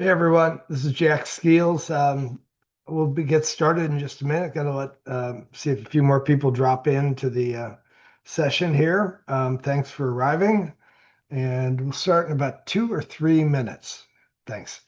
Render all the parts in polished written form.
Hey everyone, this is Jack Skeels. Get started in just a minute. Got to see if a few more people drop into the session here. Thanks for arriving, and we'll start in about 2 or 3 minutes. Thanks.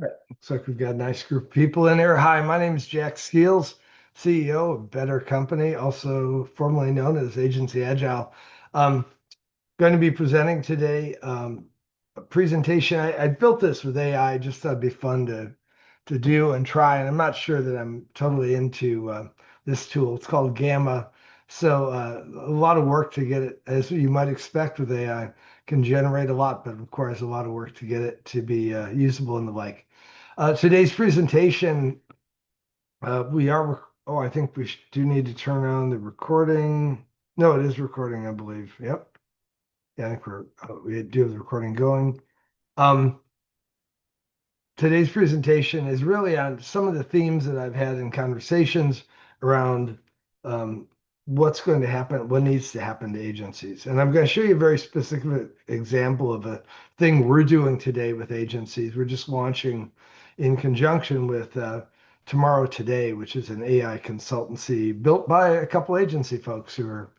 All right. Looks like we've got a nice group of people in here. Hi, my name is Jack Skeels, CEO of Better Company, also formerly known as Agency Agile. Um, Going to be presenting today a presentation. I built this with AI. Just thought it'd be fun to do and try. And I'm not sure that I'm totally into this tool. It's called Gamma. So a lot of work to get it, as you might expect with AI, can generate a lot, but requires a lot of work to get it to be usable and the like. Today's presentation, oh, I think do need to turn on the recording. No, it is recording, I believe. Yep. Yeah, I think we do have the recording going. Um, Today's presentation is really on some of the themes that I've had in conversations around um, what's going to happen, what needs to happen to agencies. And I'm going to show you a very specific example of a thing we're doing today with agencies. We're just launching in conjunction with Tomorrow Today, which is an AI consultancy built by a couple agency folks who are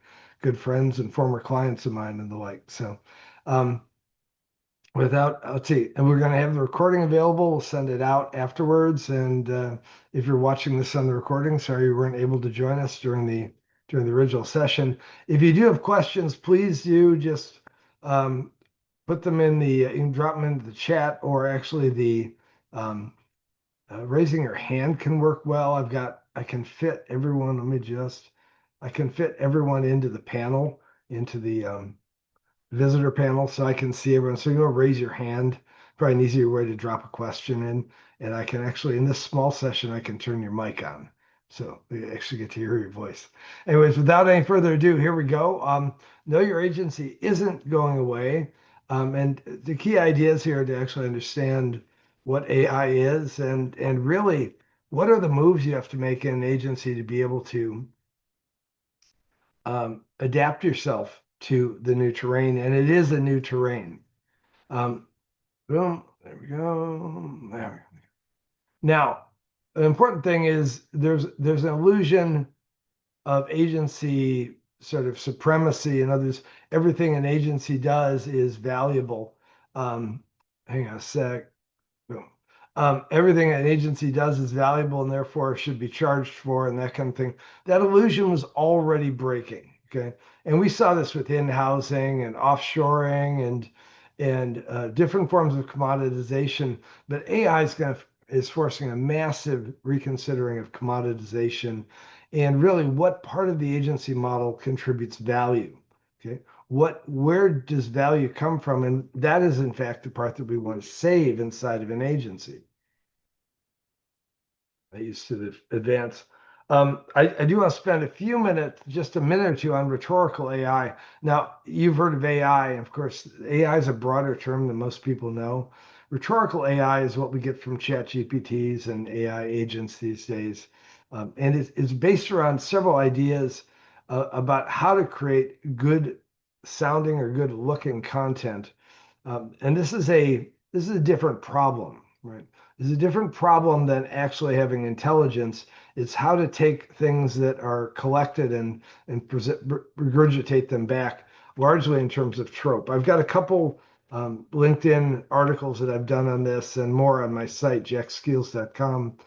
good friends and former clients of mine and the like. So um, let's see, and we're going to have the recording available. We'll send it out afterwards. And if you're watching this on the recording, sorry you weren't able to join us during the original session. If you do have questions, please do just um, put them in you can drop them into the chat, or actually the um, raising your hand can work well. I can fit everyone. I can fit everyone into the panel, into the visitor panel, so I can see everyone. So you want to raise your hand, probably an easier way to drop a question in. And I can actually, in this small session, I can turn your mic on. So you actually get to hear your voice. Anyways, without any further ado, here we go. Know your agency isn't going away. And the key ideas here are to actually understand what AI is, and really what are the moves you have to make in an agency to be able to adapt yourself to the new terrain, and it is a new terrain. Um, Boom, there we go. There. Now, the important thing is there's an illusion of agency sort of supremacy. In others, everything an agency does is valuable. Hang on a sec. Boom. Everything an agency does is valuable and therefore should be charged for, and that kind of thing. That illusion was already breaking. Okay. And we saw this with in-housing and offshoring and different forms of commoditization. But AI is forcing a massive reconsidering of commoditization and really what part of the agency model contributes value. Okay. Where does value come from? And that is in fact the part that we want to save inside of an agency. I used to advance. I do want to spend a few minutes, just a minute or two, on rhetorical AI. Now, you've heard of AI. Of course, AI is a broader term than most people know. Rhetorical AI is what we get from chat GPTs and AI agents these days. And it's based around several ideas about how to create good sounding or good looking content. And this is a different problem, right? This is a different problem than actually having intelligence. It's how to take things that are collected and regurgitate them back, largely in terms of trope. I've got a couple LinkedIn articles that I've done on this and more on my site, jackskills.com,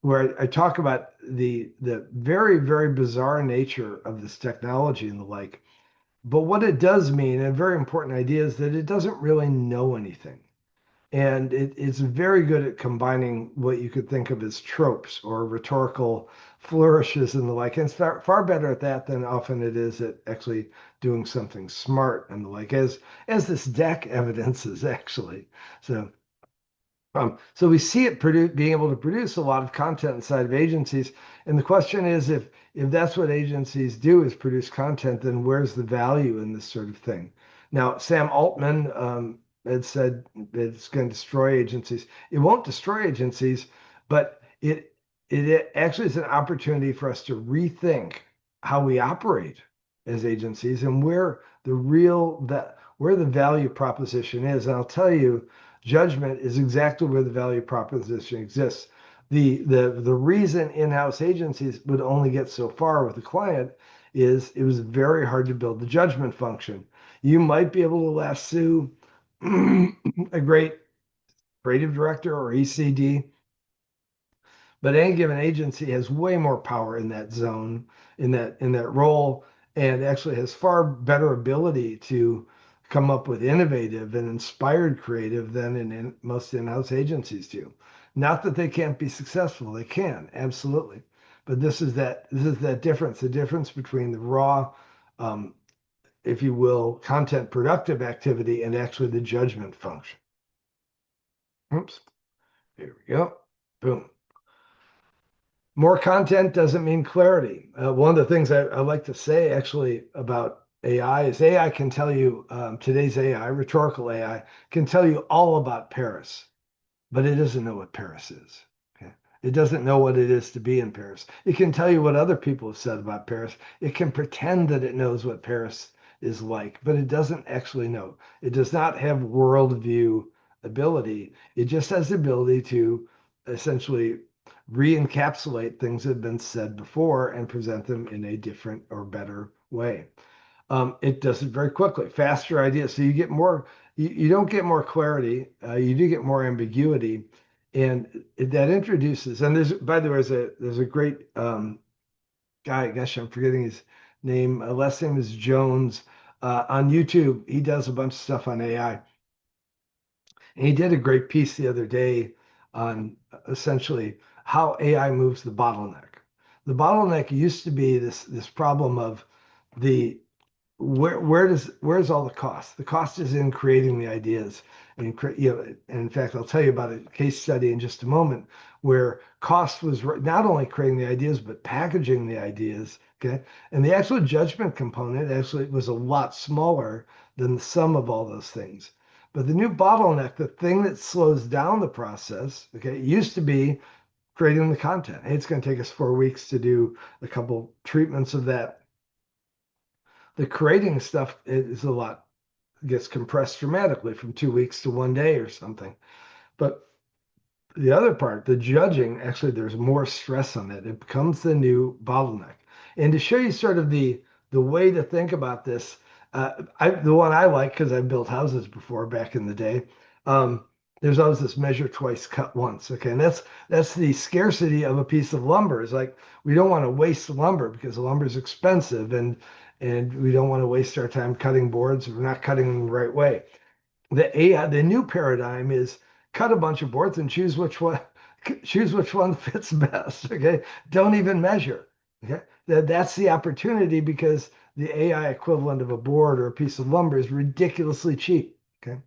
where I talk about the very, very bizarre nature of this technology and the like. But what it does mean, and a very important idea, is that it doesn't really know anything. And it's very good at combining what you could think of as tropes or rhetorical flourishes and the like. And it's far better at that than often it is at actually doing something smart and the like, as this deck evidences actually. So we see it being able to produce a lot of content inside of agencies. And the question is, if that's what agencies do is produce content, then where's the value in this sort of thing? Now, Sam Altman had said that it's going to destroy agencies. It won't destroy agencies, but it actually is an opportunity for us to rethink how we operate as agencies and where the value proposition is. And I'll tell you, judgment is exactly where the value proposition exists. The reason in-house agencies would only get so far with a client is it was very hard to build the judgment function. You might be able to lasso a great creative director or ECD, but any given agency has way more power in that zone, in that role, and actually has far better ability to come up with innovative and inspired creative than most in-house agencies do. Not that they can't be successful, they can, absolutely. But this is that difference, the difference between the raw, um, if you will, content productive activity and actually the judgment function. Oops, here we go. Boom. More content doesn't mean clarity. One of the things I like to say actually about AI is AI can tell you, today's AI, rhetorical AI, can tell you all about Paris, but it doesn't know what Paris is. Okay? It doesn't know what it is to be in Paris. It can tell you what other people have said about Paris. It can pretend that it knows what Paris is like, but it doesn't actually know. It does not have worldview ability. It just has the ability to essentially re-encapsulate things that have been said before and present them in a different or better way. It does it very quickly, faster ideas. So you get more, you don't get more clarity, you do get more ambiguity. And that introduces, and by the way, there's a great guy, gosh, I'm forgetting his name. Last name is Jones. On YouTube, he does a bunch of stuff on AI. And he did a great piece the other day on essentially how AI moves the bottleneck. The bottleneck used to be this problem of the where's all the cost? The cost is in creating the ideas. And and in fact, I'll tell you about a case study in just a moment where cost was not only creating the ideas but packaging the ideas. Okay, and the actual judgment component actually was a lot smaller than the sum of all those things. But the new bottleneck, the thing that slows down the process, okay, it used to be creating the content. Hey, it's going to take us 4 weeks to do a couple treatments of that. The creating stuff is a lot, gets compressed dramatically from 2 weeks to 1 day or something. But the other part, the judging, actually, there's more stress on it. It becomes the new bottleneck. And to show you sort of the way to think about this, the one I like because I've built houses before back in the day. Um, there's always this measure twice, cut once. Okay, and that's the scarcity of a piece of lumber. It's like we don't want to waste lumber because the lumber is expensive, and we don't want to waste our time cutting boards if we're not cutting them the right way. The new paradigm is cut a bunch of boards and choose which one fits best. Okay, don't even measure. Okay, that's the opportunity because the AI equivalent of a board or a piece of lumber is ridiculously cheap. Okay,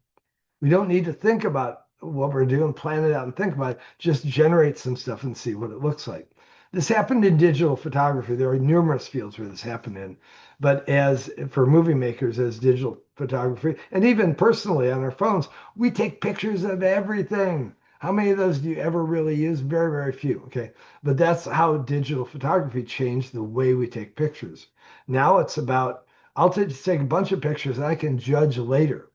we don't need to think about what we're doing, plan it out and think about it, just generate some stuff and see what it looks like. This happened in digital photography. There are numerous fields where this happened in, but as for movie makers, as digital photography, and even personally on our phones, we take pictures of everything. How many of those do you ever really use? Very, very few. Okay. But that's how digital photography changed the way we take pictures. Now it's about, just take a bunch of pictures and I can judge later.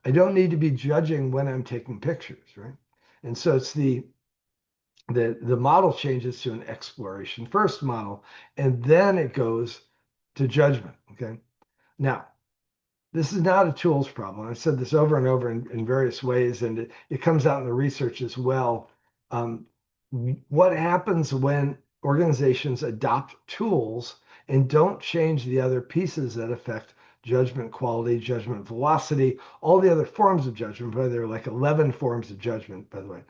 I don't need to be judging when I'm taking pictures, right? And so it's the model changes to an exploration first model, and then it goes to judgment. Okay. Now, this is not a tools problem. I've said this over and over in various ways, and it comes out in the research as well. Um, what happens when organizations adopt tools and don't change the other pieces that affect judgment quality, judgment velocity, all the other forms of judgment? By there are like 11 forms of judgment, by the way,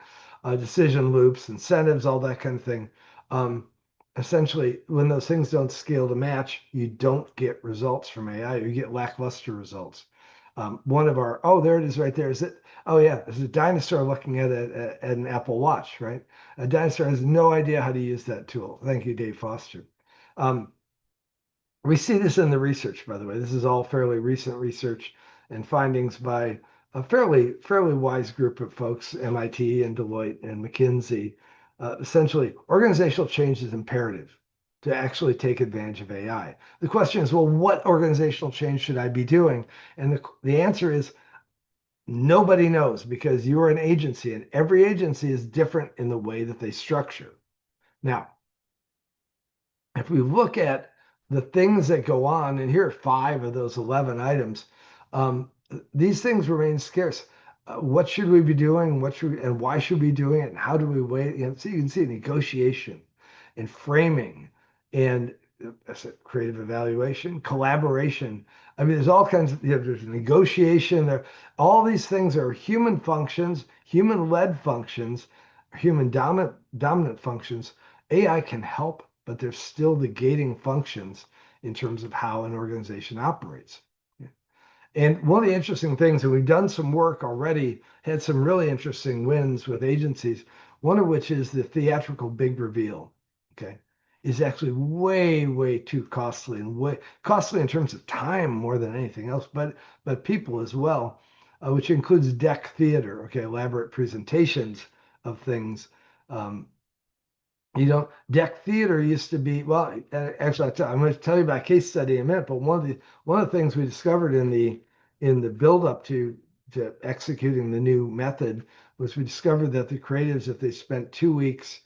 decision loops, incentives, all that kind of thing. Um, Essentially, when those things don't scale to match, you don't get results from AI. You get lackluster results. One of our, oh, there it is right there. Is it? Oh, yeah, there's a dinosaur looking at an Apple Watch, right? A dinosaur has no idea how to use that tool. Thank you, Dave Foster. Um, we see this in the research, by the way. This is all fairly recent research and findings by a fairly wise group of folks, MIT and Deloitte and McKinsey. Essentially, organizational change is imperative to actually take advantage of AI. The question is, well, what organizational change should I be doing? And the answer is nobody knows, because you're an agency and every agency is different in the way that they structure. Now, if we look at the things that go on, and here are 5 of those 11 items, these things remain scarce. What should we be doing? And why should we be doing it? And how do we wait? So you can see negotiation and framing and creative evaluation, collaboration. I mean, there's all kinds of, there's negotiation. All these things are human functions, human-led functions, human dominant functions. AI can help, but there's still the gating functions in terms of how an organization operates. And one of the interesting things, and we've done some work already, had some really interesting wins with agencies, one of which is the theatrical big reveal, okay, is actually way, way too costly, and way costly in terms of time more than anything else, but people as well, which includes deck theater, okay, elaborate presentations of things. Um, Deck theater used to be, well, actually, I'm going to tell you about a case study in a minute, but one of the things we discovered in the build up to executing the new method was we discovered that the creatives, if they spent 2 weeks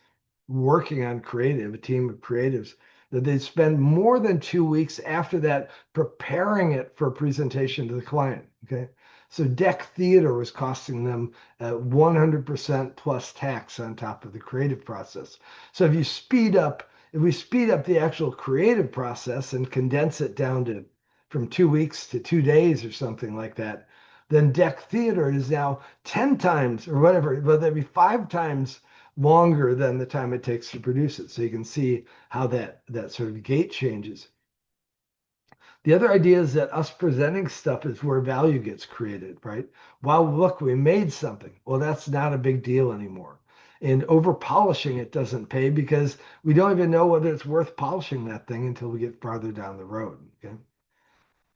working on creative, a team of creatives, that they'd spend more than 2 weeks after that preparing it for a presentation to the client. Okay. So deck theater was costing them 100% plus tax on top of the creative process. So if we speed up the actual creative process and condense it down to from 2 weeks to 2 days or something like that, then deck theater is now 10 times or whatever, but that'd be 5 times longer than the time it takes to produce it. So you can see how that sort of gate changes. The other idea is that us presenting stuff is where value gets created, right? Wow, look, we made something. Well, that's not a big deal anymore. And over polishing it doesn't pay, because we don't even know whether it's worth polishing that thing until we get farther down the road. Okay.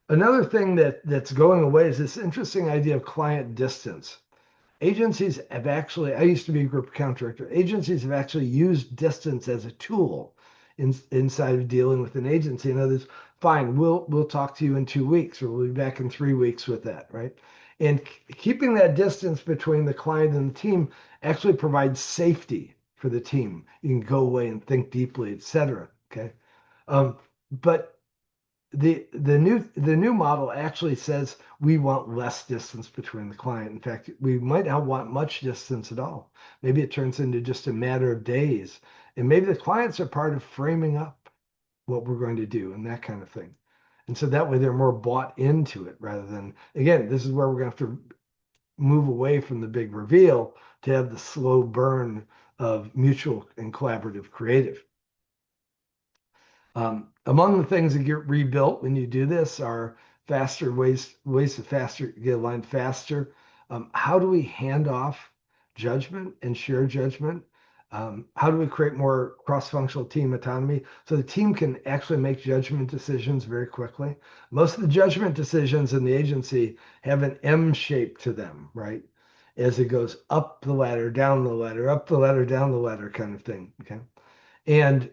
Another thing that's going away is this interesting idea of client distance. Agencies have actually, I used to be a group account director. Agencies have actually used distance as a tool inside of dealing with an agency. In others, fine, we'll talk to you in 2 weeks, or we'll be back in 3 weeks with that, right? And keeping that distance between the client and the team actually provides safety for the team. You can go away and think deeply, etc. Okay, but the new model actually says we want less distance between the client. In fact, we might not want much distance at all. Maybe it turns into just a matter of days, and maybe the clients are part of framing up what we're going to do and that kind of thing. And so that way they're more bought into it, rather than, again, this is where we're going to have to move away from the big reveal to have the slow burn of mutual and collaborative creative. Among the things that get rebuilt when you do this are faster ways to faster get aligned faster. How do we hand off judgment and shared judgment? How do we create more cross-functional team autonomy so the team can actually make judgment decisions very quickly? Most of the judgment decisions in the agency have an M shape to them, right? As it goes up the ladder, down the ladder, up the ladder, down the ladder kind of thing. Okay. And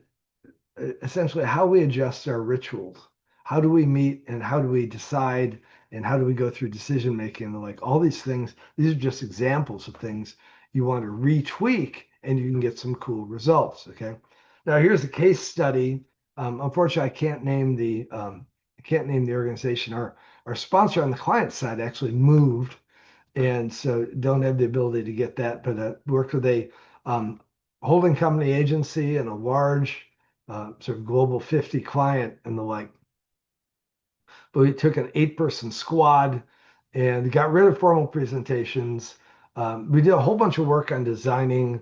essentially how we adjust our rituals. How do we meet and how do we decide and how do we go through decision making? Like all these things, these are just examples of things you want to retweak and you can get some cool results. Okay. Now here's a case study. Unfortunately, I can't name the organization. Our sponsor on the client side actually moved, and so don't have the ability to get that. But worked with a um, holding company agency and a large sort of global 50 client and the like. But we took an 8-person squad and got rid of formal presentations. We did a whole bunch of work on designing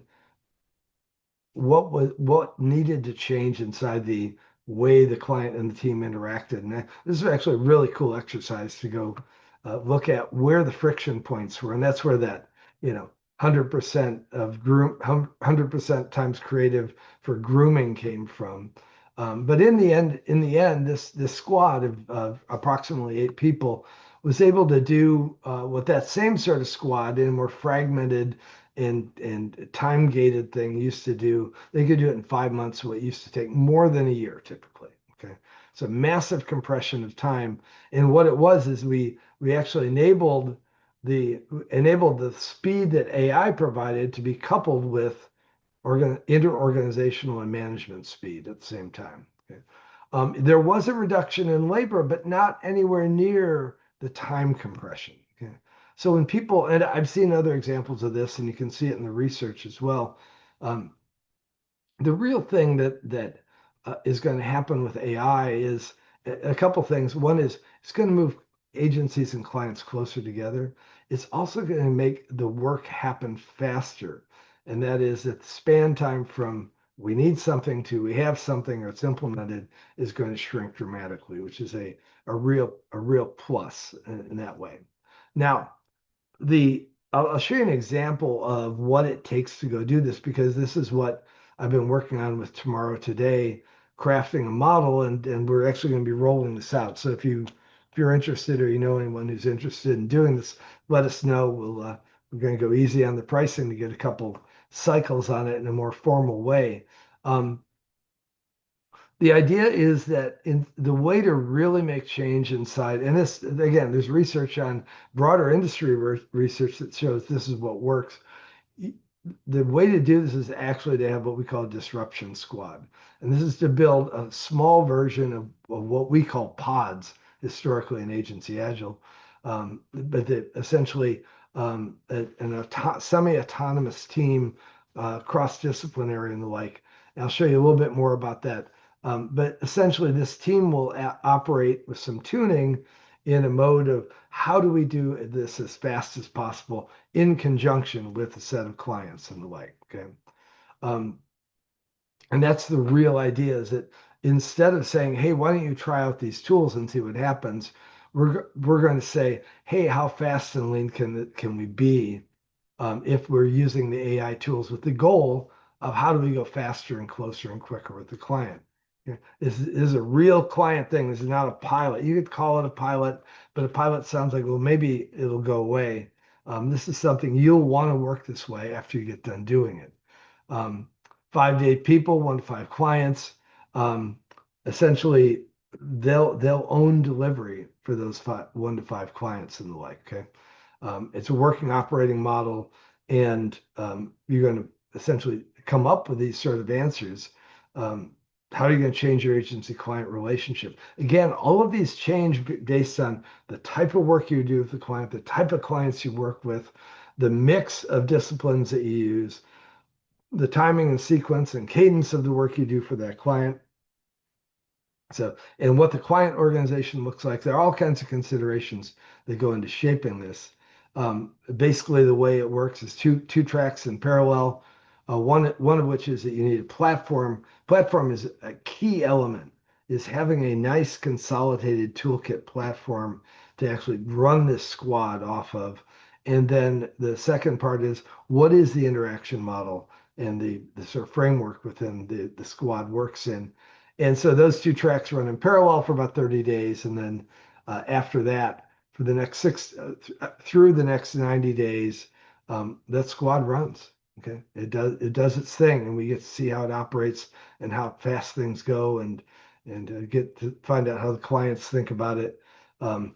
what needed to change inside the way the client and the team interacted. And this is actually a really cool exercise to go look at where the friction points were, and that's where that 100% of groom 100% times creative for grooming came from. But in the end, this squad of approximately 8 people was able to do what that same sort of squad in a more fragmented and time gated thing used to do. They could do it in 5 months, what used to take more than a year typically. Okay. So massive compression of time. And what it was is we actually enabled the speed that AI provided to be coupled with interorganizational and management speed at the same time. Okay. There was a reduction in labor, but not anywhere near the time compression. Okay. So when people, and I've seen other examples of this, and you can see it in the research as well. Um, the real thing that is going to happen with AI is a couple things. One is it's going to move agencies and clients closer together. It's also going to make the work happen faster, and that is that the span time from we need something to we have something or it's implemented is going to shrink dramatically, which is a real plus in that way. Now, the I'll show you an example of what it takes to go do this because this is what I've been working on with Tomorrow Today, crafting a model, and we're actually going to be rolling this out. So if you're interested or you know anyone who's interested in doing this, let us know. We're going to go easy on the pricing to get a couple cycles on it in a more formal way. Um, the idea is that in the way to really make change inside, and this again, there's research on broader industry research that shows this is what works. The way to do this is actually to have what we call a disruption squad. And this is to build a small version of what we call pods historically in agency agile, but that essentially semi-autonomous team, cross-disciplinary and the like. And I'll show you a little bit more about that. But essentially, this team will operate with some tuning in a mode of how do we do this as fast as possible in conjunction with a set of clients and the like. Okay. Um, and that's the real idea is that instead of saying, hey, why don't you try out these tools and see what happens, we're going to say, hey, how fast and lean can we be if we're using the AI tools with the goal of how do we go faster and closer and quicker with the client. Yeah, this is a real client thing. This is not a pilot. You could call it a pilot, but a pilot sounds like, well, maybe it'll go away. This is something you'll want to work this way after you get done doing it. Um, 5 to 8 people, 1 to 5 clients. Um, essentially, they'll own delivery for those 1 to 5 clients and the like. Okay. It's a working operating model, and you're going to essentially come up with these sort of answers. How are you going to change your agency client relationship? Again, all of these change based on the type of work you do with the client, the type of clients you work with, the mix of disciplines that you use, the timing and sequence and cadence of the work you do for that client. So, and what the client organization looks like, there are all kinds of considerations that go into shaping this. Basically, the way it works is two tracks in parallel. One of which is that you need a platform. Platform is a key element. Is having a nice consolidated toolkit platform to actually run this squad off of, And then the second part is what is the interaction model and the sort of framework within the squad works in. And so those two tracks run in parallel for about 30 days. And then after that, for the next through the next 90 days, that squad runs. Okay. It does its thing, and we get to see how it operates and how fast things go and get to find out how the clients think about it. Um,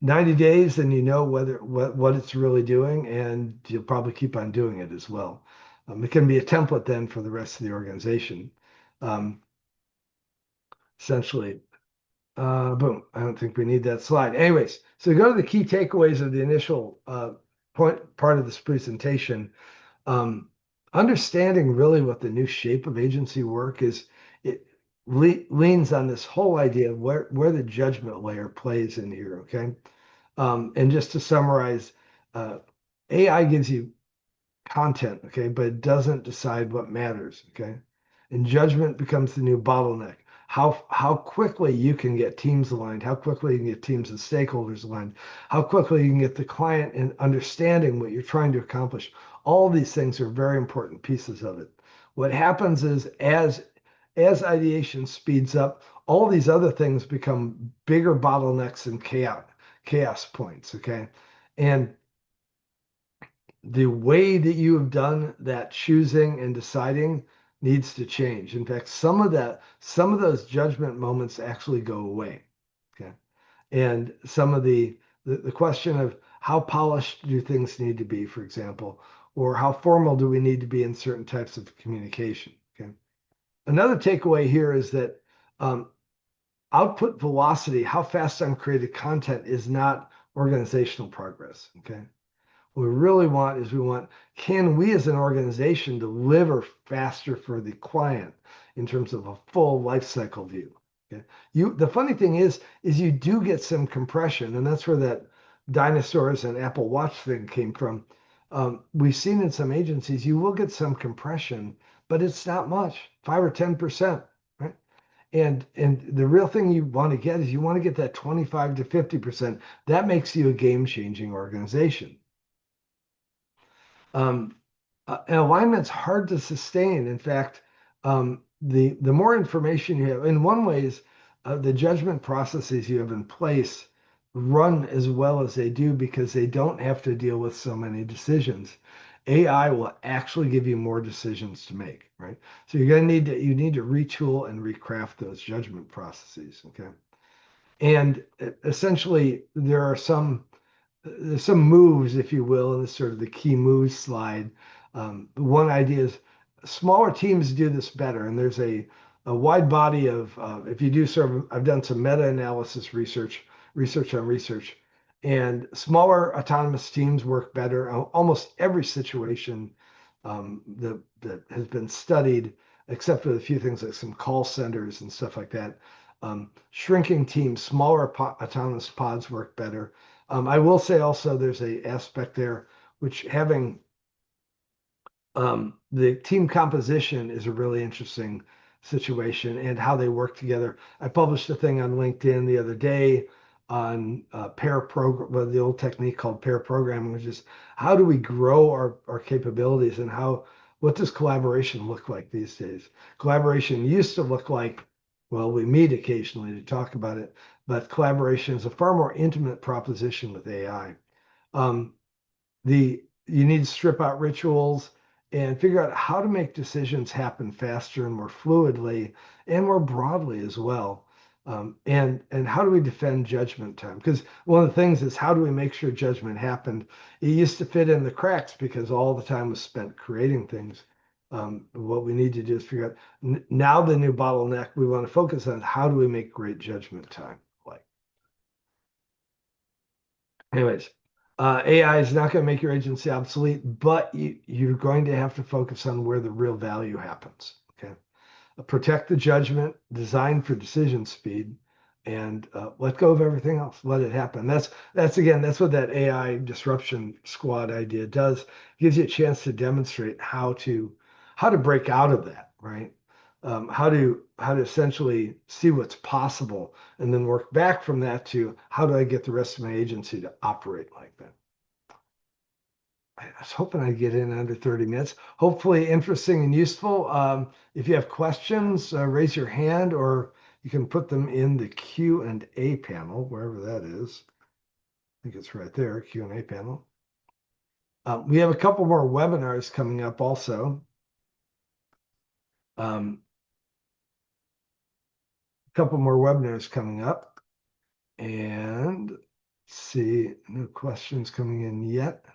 90 days, and you know what it's really doing, and you'll probably keep on doing it as well. It can be a template then for the rest of the organization. Um, Essentially, boom. I don't think we need that slide. Anyways, so go to the key takeaways of the initial part of this presentation. Um, Understanding really what the new shape of agency work is, it leans on this whole idea of where the judgment layer plays in here. Okay. And just to summarize, uh, AI gives you content, okay, but it doesn't decide what matters, okay? And judgment becomes the new bottleneck. How quickly you can get teams aligned, how quickly you can get teams and stakeholders aligned, how quickly you can get the client in understanding what you're trying to accomplish. All these things are very important pieces of it. What happens is as ideation speeds up, all these other things become bigger bottlenecks and chaos points, okay? And the way that you have done that choosing and deciding needs to change. In fact, some of those judgment moments actually go away. Okay. And some of the question of how polished do things need to be, for example, or how formal do we need to be in certain types of communication. Okay. Another takeaway here is that um, output velocity, how fast I'm creating content, is not organizational progress. Okay. What we really want is can we as an organization deliver faster for the client in terms of a full life cycle view? Okay. The funny thing is you do get some compression, and that's where that dinosaurs and Apple Watch thing came from. We've seen in some agencies you will get some compression, but it's not much, 5 or 10%, right? And the real thing you want to get is you want to get that 25 to 50%. That makes you a game-changing organization. Um, an alignment's hard to sustain. In fact, the more information you have, in one ways, the judgment processes you have in place run as well as they do because they don't have to deal with so many decisions. AI will actually give you more decisions to make, right? So you're going to need to retool and recraft those judgment processes, okay? And essentially, there's some moves, if you will, in this sort of the key moves slide. One idea is smaller teams do this better, and there's a wide body of if you do sort of, I've done some meta-analysis research on research, and smaller autonomous teams work better. Almost every situation that has been studied, except for a few things like some call centers and stuff like that. Shrinking teams, smaller autonomous pods work better. I will say also there's a aspect there which having the team composition is a really interesting situation and how they work together. I published a thing on LinkedIn the other day on pair program, well, the old technique called pair programming, which is how do we grow our capabilities and what does collaboration look like these days? Collaboration used to look like, well, we meet occasionally to talk about it, but collaboration is a far more intimate proposition with AI. Um, you need to strip out rituals and figure out how to make decisions happen faster and more fluidly and more broadly as well. And how do we defend judgment time? Because one of the things is how do we make sure judgment happened? It used to fit in the cracks because all the time was spent creating things. What we need to do is figure out now the new bottleneck we want to focus on how do we make great judgment time? Like, anyways, AI is not going to make your agency obsolete, but you're going to have to focus on where the real value happens. Okay. Protect the judgment, design for decision speed, and let go of everything else. Let it happen. That's what that AI disruption squad idea does. It gives you a chance to demonstrate how to break out of that, right? How to essentially see what's possible and then work back from that to how do I get the rest of my agency to operate like that. I was hoping I'd get in under 30 minutes. Hopefully interesting and useful. If you have questions, raise your hand or you can put them in the Q&A panel, wherever that is. I think it's right there, Q&A panel. We have a couple more webinars coming up also. A couple more webinars coming up. And let's see, no questions coming in yet.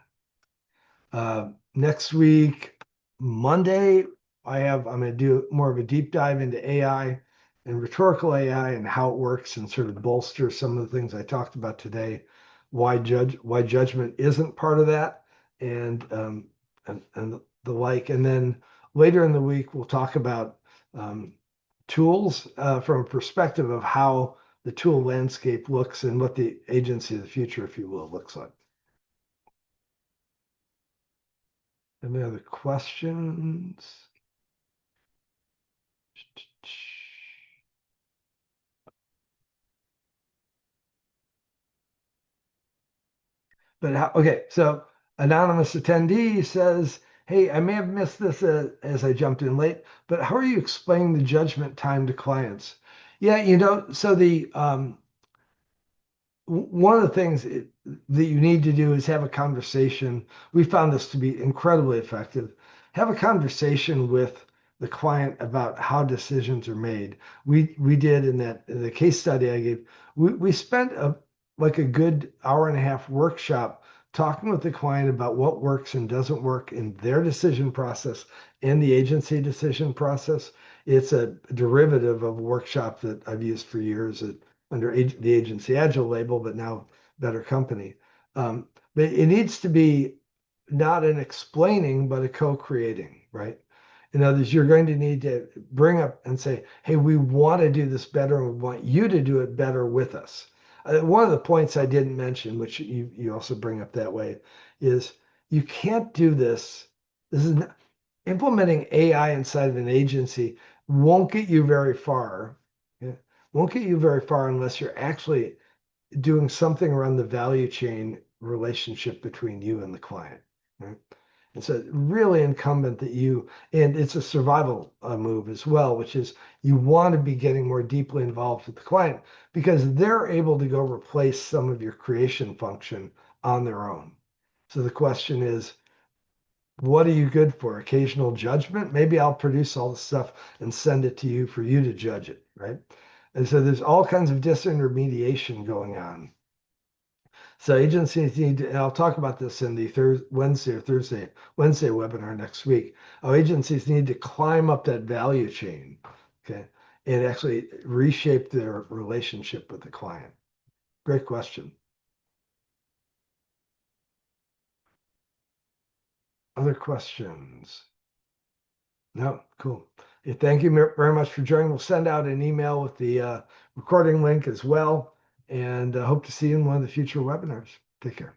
Next week, Monday, I'm going to do more of a deep dive into AI and rhetorical AI and how it works and sort of bolster some of the things I talked about today. Why judgment isn't part of that, and the like. And then later in the week, we'll talk about tools from a perspective of how the tool landscape looks and what the agency of the future, if you will, looks like. Any other questions? But okay, so anonymous attendee says, "Hey, I may have missed this as I jumped in late, but how are you explaining the judgment time to clients?" Yeah, so the one of the things that you need to do is have a conversation. We found this to be incredibly effective. Have a conversation with the client about how decisions are made. We did in the case study I gave. We spent like a good hour and a half workshop talking with the client about what works and doesn't work in their decision process and the agency decision process. It's a derivative of a workshop that I've used for years under the agency agile label, but now Better Company. But it needs to be not an explaining, but a co-creating, right? In other words, you're going to need to bring up and say, hey, we want to do this better and we want you to do it better with us. One of the points I didn't mention, which you also bring up that way, is you can't do this. This is not, implementing AI inside of an agency won't get you very far. Yeah, won't get you very far unless you're actually doing something around the value chain relationship between you and the client. Right? And so really incumbent that and it's a survival move as well, which is you want to be getting more deeply involved with the client because they're able to go replace some of your creation function on their own. So the question is, what are you good for? Occasional judgment? Maybe I'll produce all the stuff and send it to you for you to judge it, right? And so there's all kinds of disintermediation going on. So agencies need to, and I'll talk about this in the Wednesday webinar next week. How agencies need to climb up that value chain, okay, and actually reshape their relationship with the client. Great question. Other questions? No, cool. Hey, thank you very much for joining. We'll send out an email with the recording link as well, and hope to see you in one of the future webinars. Take care.